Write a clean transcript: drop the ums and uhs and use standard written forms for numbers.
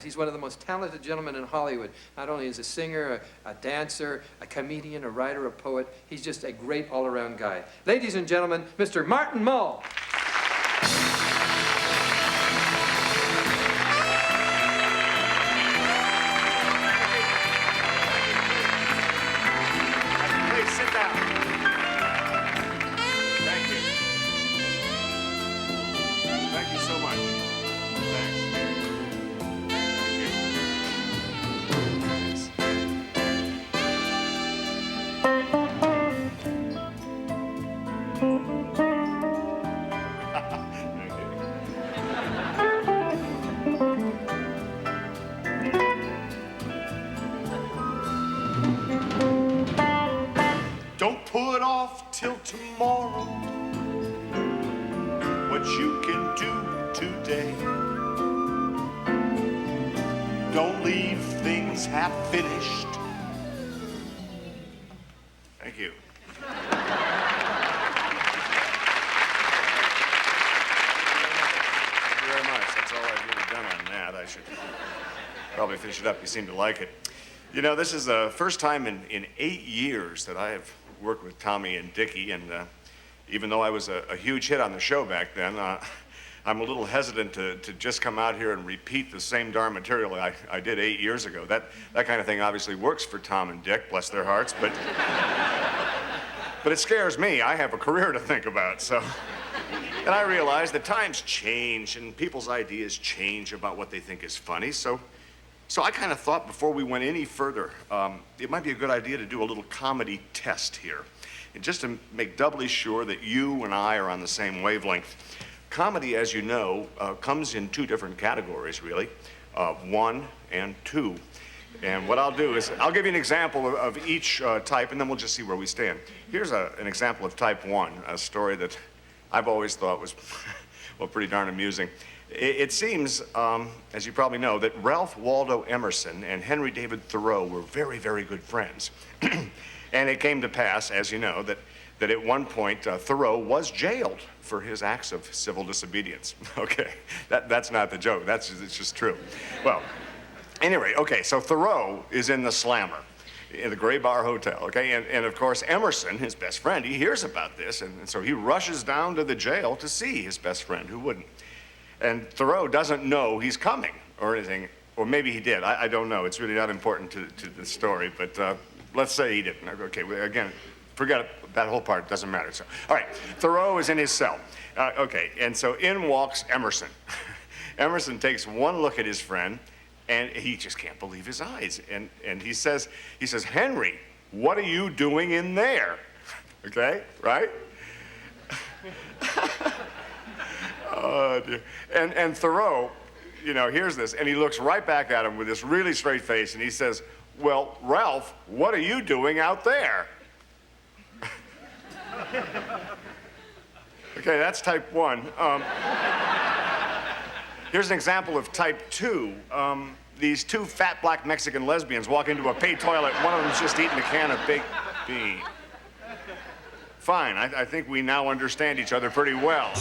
He's one of the most talented gentlemen in Hollywood. Not only is a singer, a dancer, a comedian, a writer, a poet, he's just a great all-around guy. Ladies and gentlemen, Mr. Martin Mull. Please sit down. Thank you. Thank you so much. Thanks. Don't put off till tomorrow what you can do today. Don't leave things half finished. Thank you. Thank you very much. That's all I've really done on that. I should probably finish it up. You seem to like it. You know, this is the first time in 8 years that I have worked with Tommy and Dickie, and even though I was a huge hit on the show back then, I'm a little hesitant to just come out here and repeat the same darn material I did 8 years ago. That kind of thing obviously works for Tom and Dick, bless their hearts, but it scares me. I have a career to think about, so. And I realize that times change and people's ideas change about what they think is funny, so I kind of thought before we went any further, it might be a good idea to do a little comedy test here. And just to make doubly sure that you and I are on the same wavelength. Comedy, as you know, comes in two different categories, really, 1 and 2. And what I'll do is, I'll give you an example of each type, and then we'll just see where we stand. Here's an example of type 1, a story that I've always thought was, well, pretty darn amusing. It seems, as you probably know, that Ralph Waldo Emerson and Henry David Thoreau were very, very good friends. And it came to pass, as you know, that at one point Thoreau was jailed for his acts of civil disobedience. Okay, that's not the joke, it's just true. Well, anyway, okay, so Thoreau is in the Slammer, in the Gray Bar Hotel, okay? And of course, Emerson, his best friend, he hears about this, and so he rushes down to the jail to see his best friend, who wouldn't. And Thoreau doesn't know he's coming or anything, or maybe he did. I don't know. It's really not important to the story, but let's say he didn't. Okay, again, forget it. That whole part doesn't matter. So, all right, Thoreau is in his cell. Okay, and so in walks Emerson. Emerson takes one look at his friend, and he just can't believe his eyes. And he says, Henry, what are you doing in there? Okay, right? Oh, dear. And Thoreau, you know, hears this, and he looks right back at him with this really straight face, and he says, well, Ralph, what are you doing out there? Okay, that's type 1. Here's an example of type 2. These two fat black Mexican lesbians walk into a paid toilet. One of them's just eating a can of baked beans. Fine, I think we now understand each other pretty well.